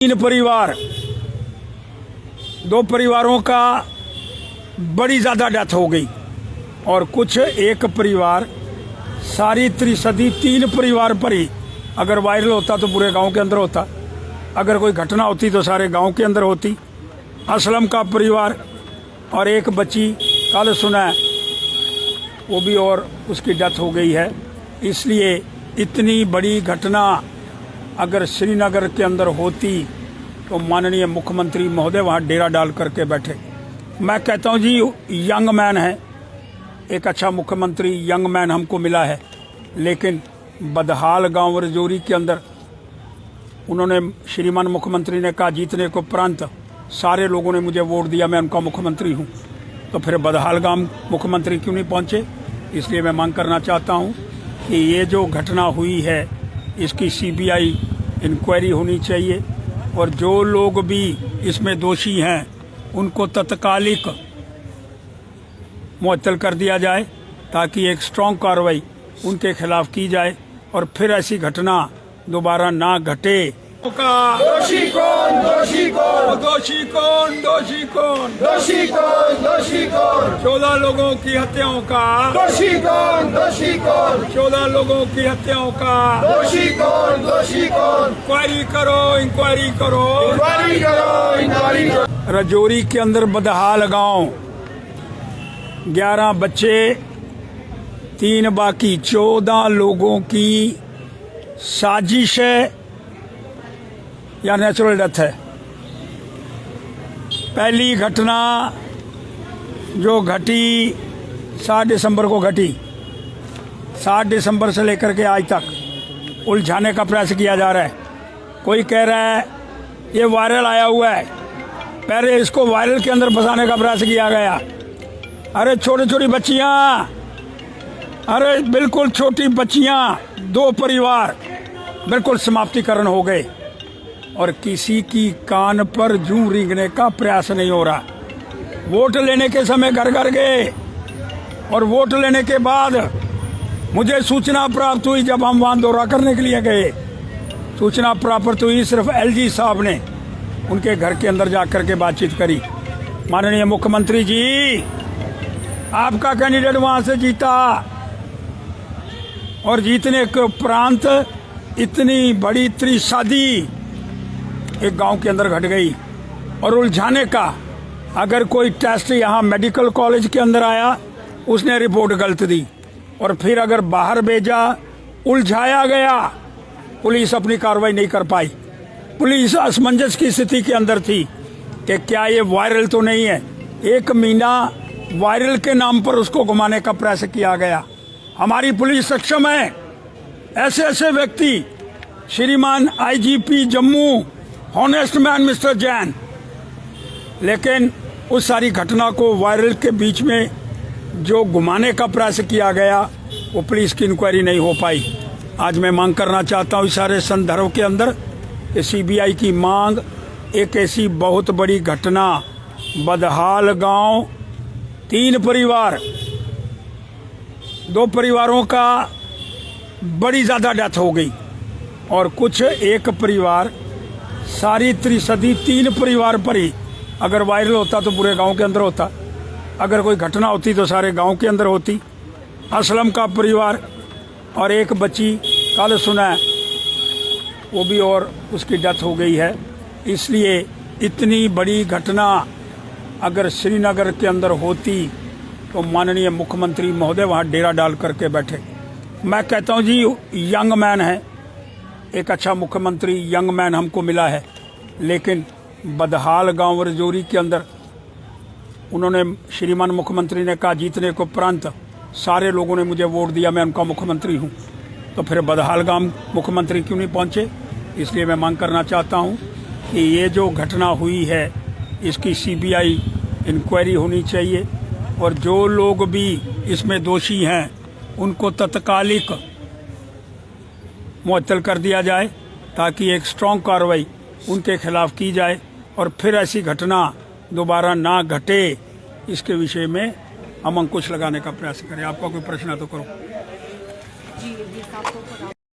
तीन परिवार, दो परिवारों का बड़ी ज़्यादा डेथ हो गई और कुछ एक परिवार, सारी त्रिशदी तीन परिवार पर ही। अगर वायरल होता तो पूरे गांव के अंदर होता, अगर कोई घटना होती तो सारे गांव के अंदर होती। असलम का परिवार और एक बच्ची कल सुना है वो भी और उसकी डेथ हो गई है। इसलिए इतनी बड़ी घटना अगर श्रीनगर के अंदर होती तो माननीय मुख्यमंत्री महोदय वहाँ डेरा डाल करके बैठे। मैं कहता हूँ जी, यंग मैन है, एक अच्छा मुख्यमंत्री यंग मैन हमको मिला है, लेकिन बदहाल गांव रजौरी के अंदर उन्होंने, श्रीमान मुख्यमंत्री ने कहा जीतने को उपरांत सारे लोगों ने मुझे वोट दिया, मैं उनका मुख्यमंत्री हूँ, तो फिर बदहाल गांव मुख्यमंत्री क्यों नहीं पहुँचे। इसलिए मैं मांग करना चाहता हूँ कि ये जो घटना हुई है इसकी सीबीआई इंक्वायरी होनी चाहिए और जो लोग भी इसमें दोषी हैं उनको तत्कालिक मुअत्तल कर दिया जाए ताकि एक स्ट्रांग कार्रवाई उनके खिलाफ की जाए और फिर ऐसी घटना दोबारा ना घटे। दोषी कौन, दोषी कौन, दोषी कौन, दोषी कौन, दोषी कौन, दोषी कौन, 14 लोगों की हत्याओं का दोषी कौन, दोषी कौन, 14 लोगों की हत्याओं का दोषी कौन, दोषी कौन, इंक्वायरी करो, इंक्वायरी करो, इंक्वायरी करो, इंक्वायरी करो। रजौरी के अंदर बदहाल गांव, 11 बच्चे, 3 बाकी, 14 लोगों की साजिश है या नेचुरल डेथ है। पहली घटना जो घटी 7 दिसंबर को घटी, 7 दिसंबर से लेकर के आज तक उलझाने का प्रयास किया जा रहा है। कोई कह रहा है ये वायरल आया हुआ है, पहले इसको वायरल के अंदर फंसाने का प्रयास किया गया। अरे छोटी छोटी बच्चियां, अरे बिल्कुल छोटी बच्चियां, 2 परिवार बिल्कुल समाप्तिकरण हो गए और किसी की कान पर जूं रेंगने का प्रयास नहीं हो रहा। वोट लेने के समय घर घर गए और वोट लेने के बाद मुझे सूचना प्राप्त हुई, जब हम वहां दौरा करने के लिए गए, सूचना प्राप्त हुई सिर्फ एलजी साहब ने उनके घर के अंदर जाकर के बातचीत करी। माननीय मुख्यमंत्री जी, आपका कैंडिडेट वहां से जीता और जीतने के उपरांत इतनी बड़ी त्रिशदी एक गांव के अंदर घट गई और उलझाने का, अगर कोई टेस्ट यहाँ मेडिकल कॉलेज के अंदर आया उसने रिपोर्ट गलत दी और फिर अगर बाहर भेजा, उलझाया गया, पुलिस अपनी कार्रवाई नहीं कर पाई। पुलिस असमंजस की स्थिति के अंदर थी कि क्या ये वायरल तो नहीं है। 1 महीना वायरल के नाम पर उसको घुमाने का प्रयास किया गया। हमारी पुलिस सक्षम है, ऐसे ऐसे व्यक्ति, श्रीमान IGP Jammu, honest man mister Jain, लेकिन उस सारी घटना को वायरल के बीच में जो घुमाने का प्रयास किया गया वो पुलिस की इंक्वायरी नहीं हो पाई। आज मैं मांग करना चाहता हूँ इस सारे संदर्भ के अंदर कि सीबीआई की मांग, एक ऐसी बहुत बड़ी घटना, बदहाल गांव, 3 परिवार, 2 परिवारों का बड़ी ज़्यादा डेथ हो गई और कुछ एक परिवार, सारी त्रिशदी 3 परिवार पर ही। अगर वायरल होता तो पूरे गांव के अंदर होता, अगर कोई घटना होती तो सारे गांव के अंदर होती। असलम का परिवार और एक बच्ची कल सुना है वो भी और उसकी डेथ हो गई है। इसलिए इतनी बड़ी घटना अगर श्रीनगर के अंदर होती तो माननीय मुख्यमंत्री महोदय वहाँ डेरा डाल करके बैठे। मैं कहता हूँ जी, यंग मैन है, एक अच्छा मुख्यमंत्री यंग मैन हमको मिला है, लेकिन बदहाल गांव रजौरी के अंदर उन्होंने, श्रीमान मुख्यमंत्री ने कहा जीतने को उपरांत सारे लोगों ने मुझे वोट दिया, मैं उनका मुख्यमंत्री हूँ, तो फिर बदहाल गांव मुख्यमंत्री क्यों नहीं पहुँचे। इसलिए मैं मांग करना चाहता हूँ कि ये जो घटना हुई है इसकी सीबीआई इंक्वायरी होनी चाहिए और जो लोग भी इसमें दोषी हैं उनको तत्कालिक मुअत्तल कर दिया जाए ताकि एक स्ट्रांग कार्रवाई उनके खिलाफ की जाए और फिर ऐसी घटना दोबारा ना घटे। इसके विषय में हम अंकुश लगाने का प्रयास करें। आपका कोई प्रश्न है तो करो।